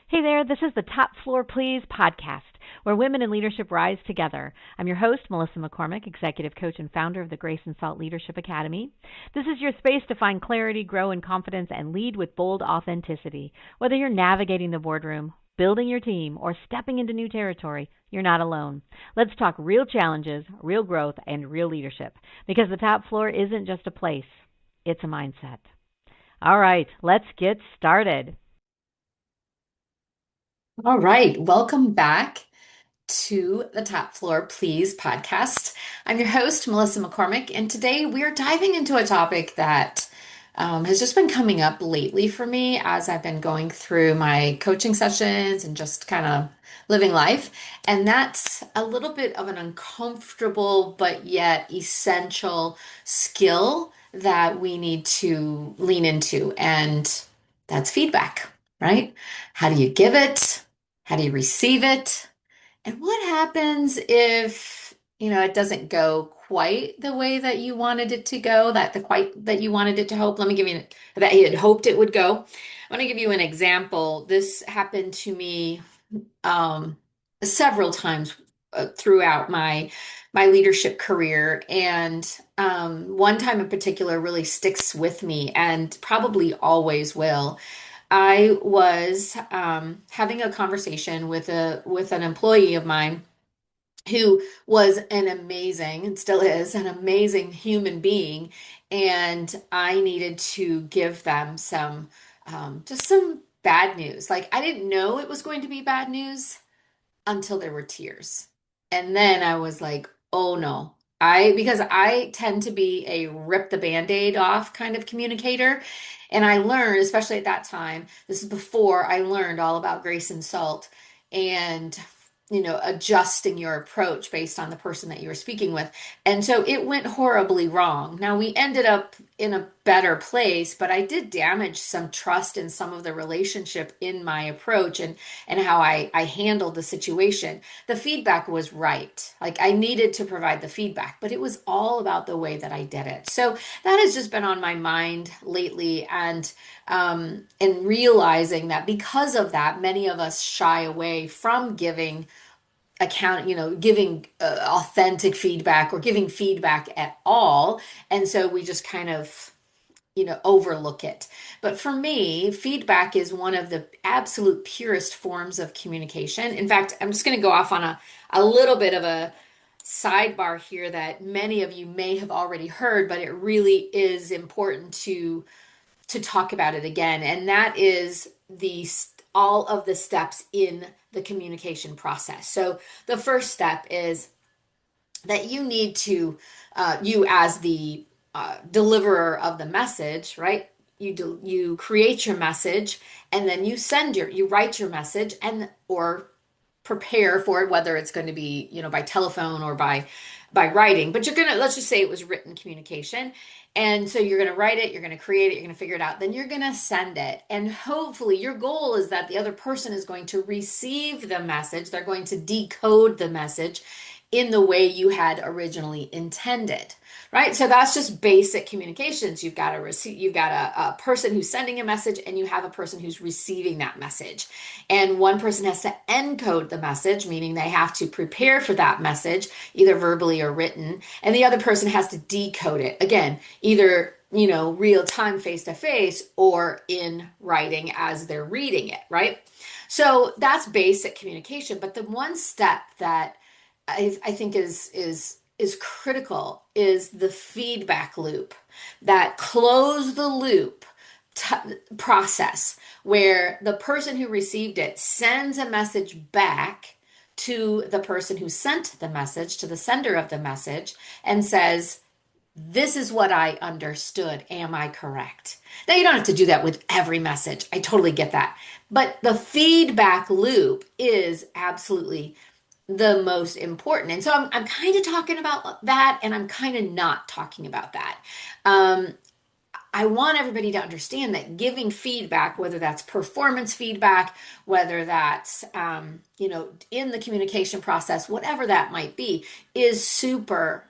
Hey there, this is the Top Floor Please podcast, where women in leadership rise together. I'm your host, Melissa McCormick, executive coach and founder of the Grace and Salt Leadership Academy. This is your space to find clarity, grow in confidence, and lead with bold authenticity. Whether you're navigating the boardroom, building your team, or stepping into new territory, you're not alone. Let's talk real challenges, real growth, and real leadership, because the top floor isn't just a place, it's a mindset. All right, let's get started. All right, welcome back to the Top Floor Please podcast. I'm your host, Melissa McCormick, and today we are diving into a topic that has just been coming up lately for me as I've been going through my coaching sessions and just kind of living life. And that's a little bit of an uncomfortable but yet essential skill that we need to lean into, and that's feedback, right? How do you give it? How do you receive it? And what happens if, it doesn't go quite the way that you wanted it to go, that you wanted it to hope? Let me give you that you had hoped it would go. I want to give you an example. This happened to me um, several times throughout my leadership career, and one time in particular really sticks with me and probably always will. I was having a conversation with an employee of mine who was an amazing, and still is an amazing human being, and I needed to give them just some bad news. Like, I didn't know it was going to be bad news until there were tears. And then I was like, oh no. Because I tend to be a rip the band-aid off kind of communicator. And I learned, especially at that time, this is before I learned all about grace and salt and adjusting your approach based on the person that you were speaking with. And so it went horribly wrong. Now we ended up in a better place, but I did damage some trust in some of the relationship in my approach and how I handled the situation. The feedback was right. Like, I needed to provide the feedback, but it was all about the way that I did it. So that has just been on my mind lately, and realizing that because of that, many of us shy away from giving authentic feedback or giving feedback at all. And so we just kind of overlook it. But for me, feedback is one of the absolute purest forms of communication. In fact, I'm just going to go off on a little bit of a sidebar here that many of you may have already heard, but it really is important to talk about it again. And that is all of the steps in the communication process. So the first step is that you need to, you as the deliverer of the message, right? You create your message, and then you write your message, and or prepare for it, whether it's going to be, by telephone or by writing. But let's just say it was written communication. And so you're going to write it, you're going to create it, you're going to figure it out, then you're going to send it. And hopefully your goal is that the other person is going to receive the message. They're going to decode the message in the way you had originally intended, right? So that's just basic communications. You've got a person who's sending a message, and you have a person who's receiving that message. And one person has to encode the message, meaning they have to prepare for that message, either verbally or written. And the other person has to decode it. Again, either real time, face to face, or in writing as they're reading it, right? So that's basic communication. But the one step that I think is critical is the feedback loop, that close the loop process where the person who received it sends a message back to the person who sent the message, to the sender of the message, and says, this is what I understood. Am I correct? Now, you don't have to do that with every message. I totally get that. But the feedback loop is absolutely the most important. And so I'm kind of talking about that, and I'm kind of not talking about that. Um, I want everybody to understand that giving feedback, whether that's performance feedback, whether that's, in the communication process, whatever that might be, is super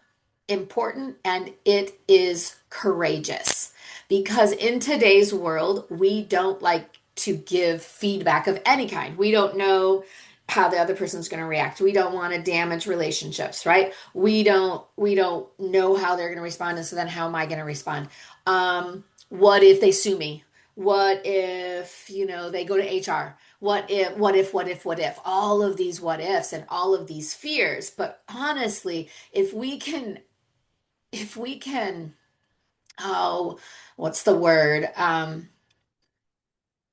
important, and it is courageous, because in today's world, we don't like to give feedback of any kind. We don't know how the other person's going to react. We don't want to damage relationships, right? We don't know how they're going to respond, and so then how am I going to respond? What if they sue me? What if, they go to HR? What if? All of these what ifs and all of these fears. But honestly, if we can, oh, what's the word?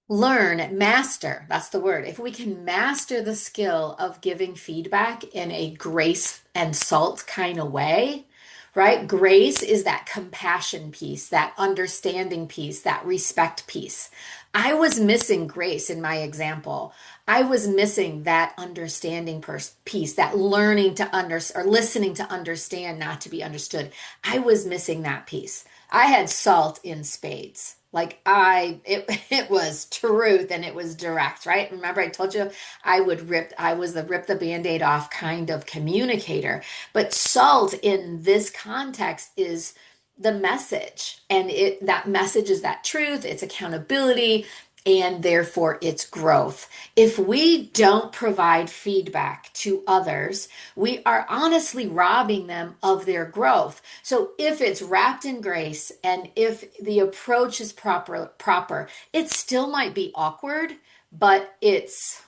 Master, that's the word. If we can master the skill of giving feedback in a grace and salt kind of way, right? Grace is that compassion piece, that understanding piece, that respect piece. I was missing grace in my example. I was missing that understanding piece, that learning to or listening to understand, not to be understood. I was missing that piece. I had salt in spades. It was truth and it was direct, right? Remember I told you I was the rip the band-aid off kind of communicator. But salt in this context is the message. And that message is that truth, it's accountability, and therefore it's growth. If we don't provide feedback to others, we are honestly robbing them of their growth. So if it's wrapped in grace and if the approach is proper, it still might be awkward, but it's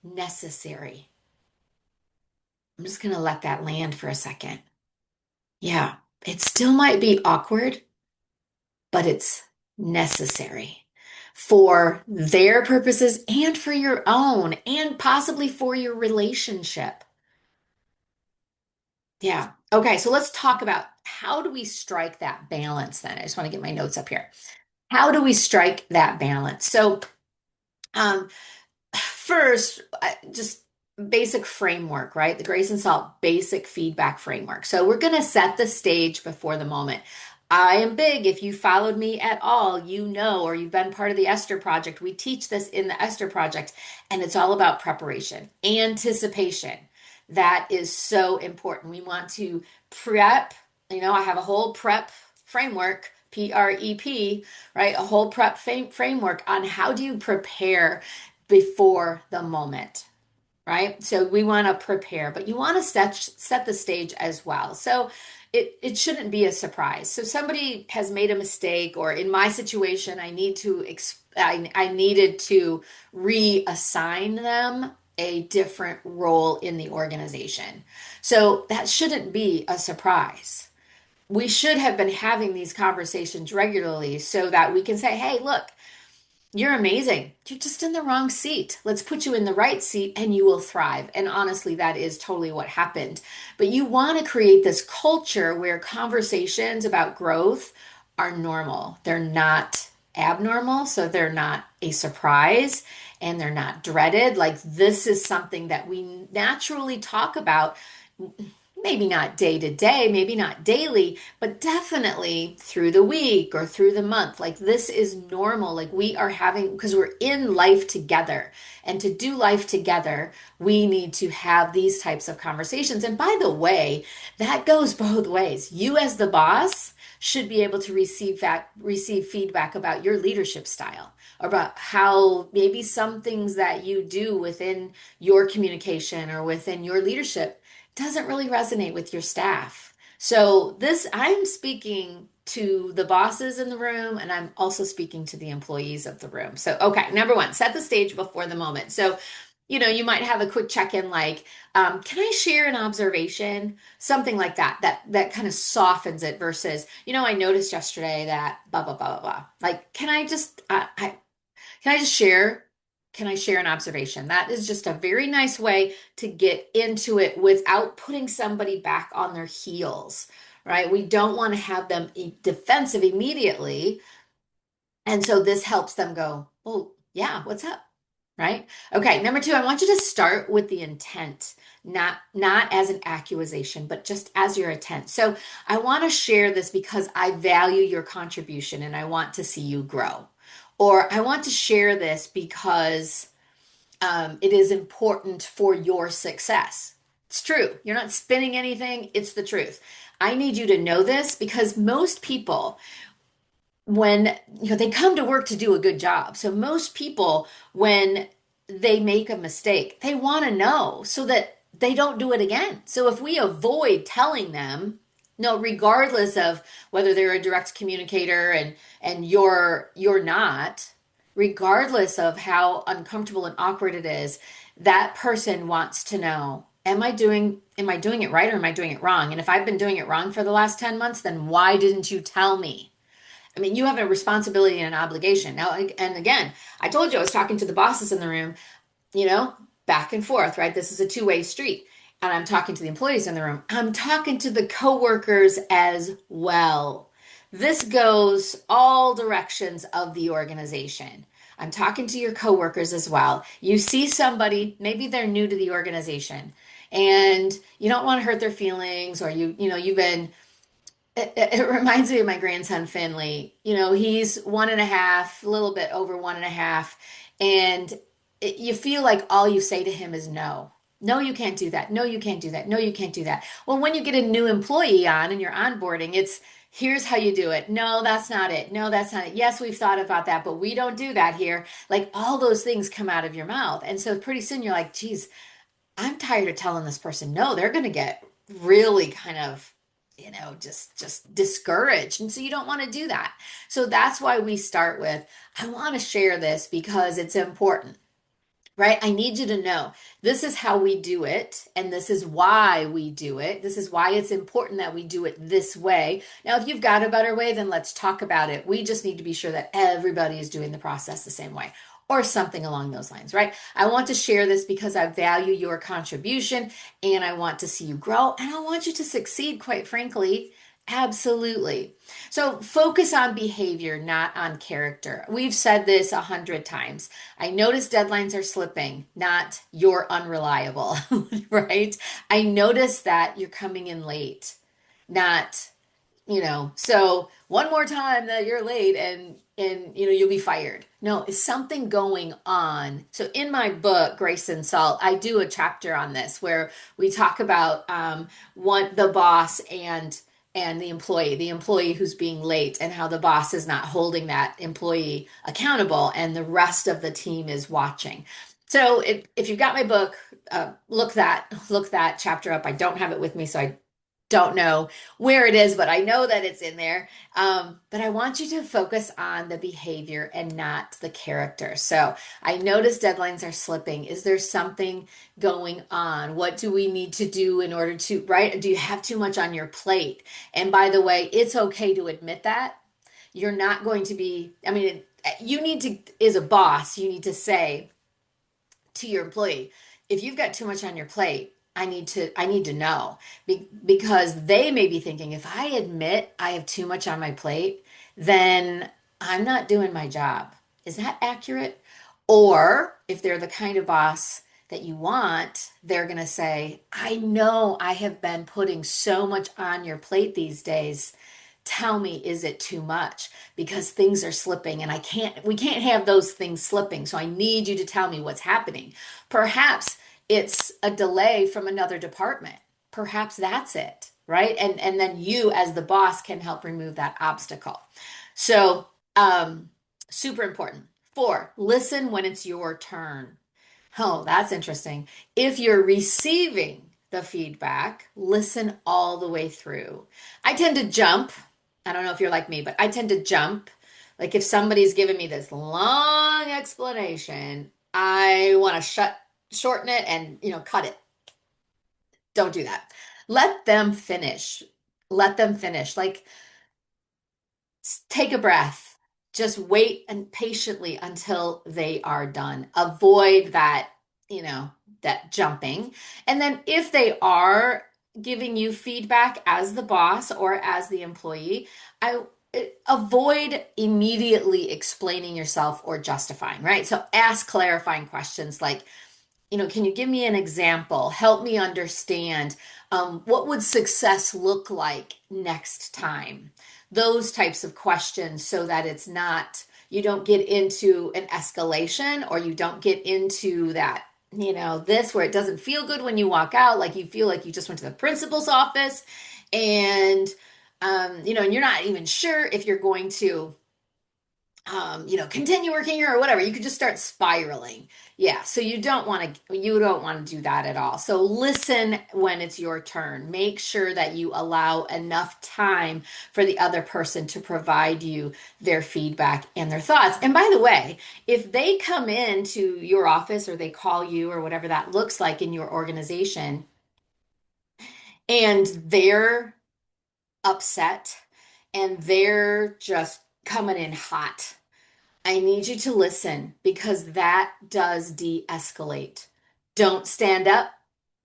necessary. I'm just going to let that land for a second. Yeah, it still might be awkward, but it's necessary for their purposes and for your own, and possibly for your relationship. Yeah. Okay, so let's talk about how do we strike that balance then? I just want to get my notes up here. How do we strike that balance? So, um, first, just basic framework, right? The Grace and Salt basic feedback framework. So we're going to set the stage before the moment. I am big. If you followed me at all, or you've been part of the Esther Project. We teach this in the Esther Project, and it's all about preparation, anticipation. That is so important. We want to prep. I have a whole prep framework, PREP, right? A whole prep framework on how do you prepare before the moment, right? So we want to prepare, but you want to set the stage as well. So it shouldn't be a surprise. So somebody has made a mistake, or in my situation, I needed to reassign them a different role in the organization. So that shouldn't be a surprise. We should have been having these conversations regularly so that we can say, hey, look, you're amazing. You're just in the wrong seat. Let's put you in the right seat and you will thrive. And honestly, that is totally what happened. But you want to create this culture where conversations about growth are normal. They're not abnormal, so they're not a surprise and they're not dreaded. Like, this is something that we naturally talk about. Maybe not day to day, maybe not daily, but definitely through the week or through the month. Like, this is normal. Like, we are having, because we're in life together. And to do life together, we need to have these types of conversations. And by the way, that goes both ways. You as the boss should be able to receive feedback about your leadership style, or about how maybe some things that you do within your communication or within your leadership doesn't really resonate with your staff. So I'm speaking to the bosses in the room, and I'm also speaking to the employees of the room. So, okay, number one, set the stage before the moment. So, you might have a quick check-in like, can I share an observation? Something like that kind of softens it versus, I noticed yesterday that blah, blah, blah, blah, blah. Like, can I just share? Can I share an observation? That is just a very nice way to get into it without putting somebody back on their heels, right? We don't want to have them defensive immediately. And so this helps them go, well, yeah, what's up? Right? Okay, number two, I want you to start with the intent, not as an accusation, but just as your intent. So I want to share this because I value your contribution and I want to see you grow. Or I want to share this because it is important for your success. It's true. You're not spinning anything. It's the truth. I need you to know this because most people, when they come to work to do a good job. So most people, when they make a mistake, they want to know so that they don't do it again. So if we avoid telling them, no, regardless of whether they're a direct communicator and you're not, regardless of how uncomfortable and awkward it is, that person wants to know, am I doing it right or am I doing it wrong? And if I've been doing it wrong for the last 10 months, then why didn't you tell me? I mean, you have a responsibility and an obligation. Now, and again, I told you I was talking to the bosses in the room, you know, back and forth, right? This is a two-way street. And I'm talking to the employees in the room. I'm talking to the coworkers as well. This goes all directions of the organization. I'm talking to your coworkers as well. You see somebody, maybe they're new to the organization, and you don't want to hurt their feelings, or you've been it reminds me of my grandson Finley. He's 1.5, a little bit over 1.5, and you feel like all you say to him is no. No, you can't do that. No, you can't do that. No, you can't do that. Well, when you get a new employee on and you're onboarding, it's here's how you do it. No, that's not it. No, that's not it. Yes, we've thought about that, but we don't do that here. Like all those things come out of your mouth. And so pretty soon you're like, geez, I'm tired of telling this person no. They're going to get really kind of, just discouraged. And so you don't want to do that. So that's why we start with, I want to share this because it's important, right? I need you to know this is how we do it, and this is why we do it. This is why it's important that we do it this way. Now, if you've got a better way, then let's talk about it. We just need to be sure that everybody is doing the process the same way, or something along those lines, right? I want to share this because I value your contribution and I want to see you grow and I want you to succeed, quite frankly. Absolutely. So focus on behavior, not on character. We've said this 100 times. I notice deadlines are slipping, not you're unreliable, right? I notice that you're coming in late, not so one more time that you're late and you'll be fired. No, is something going on? So in my book Grace and Salt, I do a chapter on this where we talk about the boss and the employee who's being late, and how the boss is not holding that employee accountable and the rest of the team is watching. So if you've got my book, look that chapter up. I don't have it with me, so I don't know where it is, but I know that it's in there. But I want you to focus on the behavior and not the character. So I notice deadlines are slipping. Is there something going on? What do we need to do in order to, right? Do you have too much on your plate? And by the way, it's okay to admit that. You're not going to be, I mean, you need to, as a boss, you need to say to your employee, if you've got too much on your plate, I need to know, because they may be thinking, if I admit I have too much on my plate, then I'm not doing my job. Is that accurate? Or if they're the kind of boss that you want, they're going to say, I know I have been putting so much on your plate these days. Tell me, is it too much? Because things are slipping and we can't have those things slipping. So I need you to tell me what's happening. Perhaps it's a delay from another department. Perhaps that's it, right? And then you as the boss can help remove that obstacle. So, super important. 4, listen when it's your turn. Oh, that's interesting. If you're receiving the feedback, listen all the way through. I tend to jump. I don't know if you're like me, but I tend to jump. Like if somebody's giving me this long explanation, I want to shorten it and, cut it. Don't do that. Let them finish. Let them finish. Like take a breath. Just wait and patiently until they are done. Avoid that jumping. And then if they are giving you feedback as the boss or as the employee, I avoid immediately explaining yourself or justifying, right? So ask clarifying questions like, can you give me an example? Help me understand. What would success look like next time? Those types of questions, so that it's not, you don't get into an escalation, or you don't get into that, this where it doesn't feel good when you walk out, like you feel like you just went to the principal's office and, and you're not even sure if you're going to continue working here or whatever. You could just start spiraling. Yeah. So you don't want to do that at all. So listen when it's your turn. Make sure that you allow enough time for the other person to provide you their feedback and their thoughts. And by the way, if they come into your office or they call you or whatever that looks like in your organization and they're upset and they're just coming in hot, I need you to listen because that does de-escalate. Don't stand up,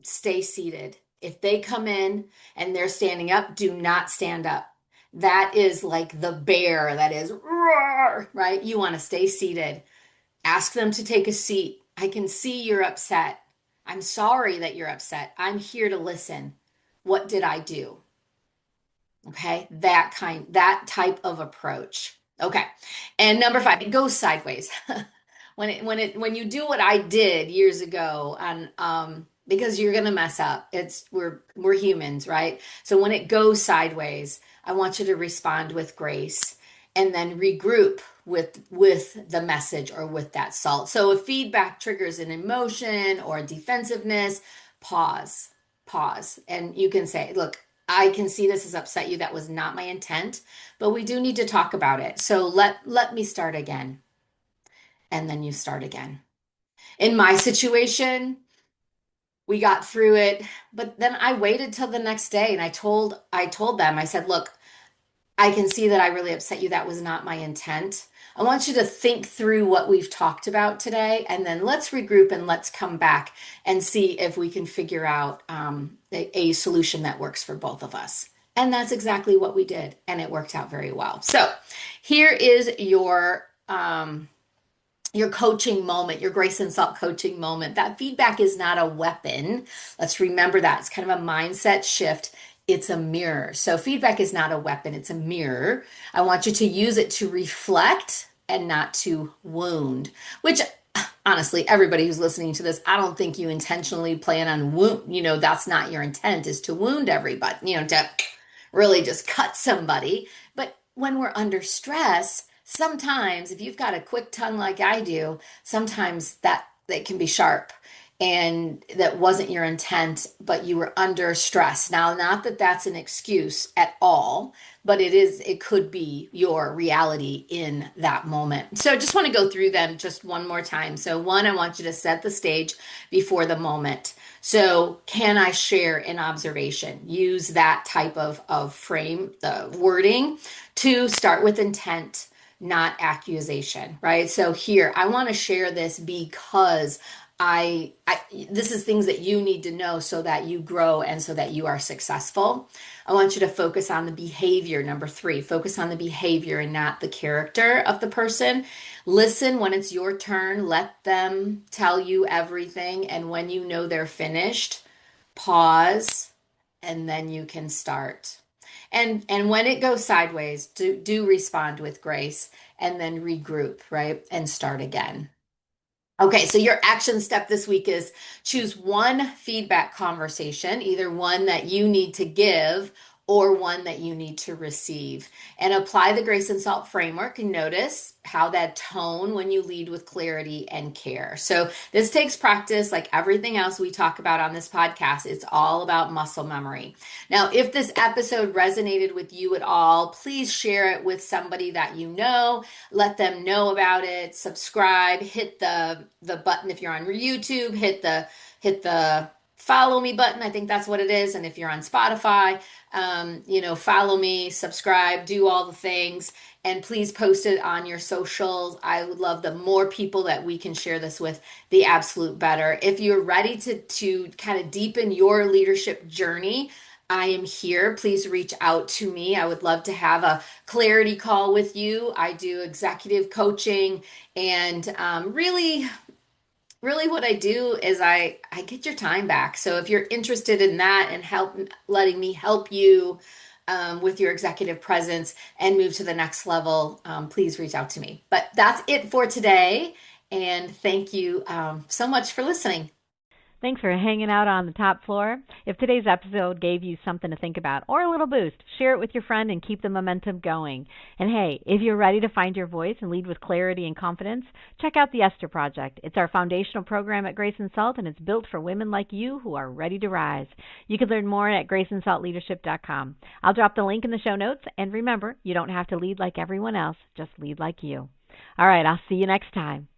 stay seated. If they come in and they're standing up, do not stand up. That is like the bear that is roar, right? You want to stay seated. Ask them to take a seat. I can see you're upset. I'm sorry that you're upset. I'm here to listen. What did I do? Okay, that type of approach. Okay. And number five, it goes sideways. When you do what I did years ago on because you're gonna mess up. We're humans, right? So when it goes sideways, I want you to respond with grace and then regroup with the message or with that salt. So if feedback triggers an emotion or defensiveness, pause. Pause. And you can say, look, I can see this has upset you. That was not my intent, but we do need to talk about it. So let me start again. And then you start again. In my situation, we got through it, but then I waited till the next day and I told them, I said, look, I can see that I really upset you. That was not my intent. I want you to think through what we've talked about today, and then let's regroup and let's come back and see if we can figure out a solution that works for both of us. And that's exactly what we did, and it worked out very well. So here is your coaching moment, your grace and salt coaching moment. That feedback is not a weapon. Let's remember that. It's kind of a mindset shift. It's a mirror. So feedback is not a weapon, it's a mirror. I want you to use it to reflect and not to wound, which honestly, everybody who's listening to this, I don't think you intentionally plan on wound, that's not your intent is to wound everybody, to really just cut somebody. But when we're under stress, sometimes if you've got a quick tongue like I do, sometimes that can be sharp and that wasn't your intent, but you were under stress. Now, not that that's an excuse at all, but it could be your reality in that moment. So I just want to go through them just one more time. So one, I want you to set the stage before the moment. So can I share an observation? Use that type of frame, the wording to start with intent, not accusation, right? So here, I want to share this because this is things that you need to know so that you grow and so that you are successful. I want you to focus on the behavior. Number three, focus on the behavior and not the character of the person. Listen when it's your turn. Let them tell you everything. And when you know they're finished, pause and then you can start. And when it goes sideways, do respond with grace and then regroup, right? And start again. Okay, so your action step this week is choose one feedback conversation, either one that you need to give or one that you need to receive, and apply the Grace and Salt framework and notice how that tone when you lead with clarity and care. So this takes practice like everything else we talk about on this podcast. It's all about muscle memory. Now, if this episode resonated with you at all, please share it with somebody that you know. Let them know about it. Subscribe, hit the button if you're on YouTube, hit the follow me button. I think that's what it is. And if you're on Spotify, follow me, subscribe, do all the things, and please post it on your socials. I would love the more people that we can share this with, the absolute better. If you're ready to kind of deepen your leadership journey, I am here. Please reach out to me. I would love to have a clarity call with you. I do executive coaching and really what I do is I get your time back. So if you're interested in that and letting me help you with your executive presence and move to the next level, please reach out to me. But that's it for today. And thank you so much for listening. Thanks for hanging out on the top floor. If today's episode gave you something to think about or a little boost, share it with your friend and keep the momentum going. And hey, if you're ready to find your voice and lead with clarity and confidence, check out the Esther Project. It's our foundational program at Grace and Salt, and it's built for women like you who are ready to rise. You can learn more at graceandsaltleadership.com. I'll drop the link in the show notes, and remember, you don't have to lead like everyone else, just lead like you. All right, I'll see you next time.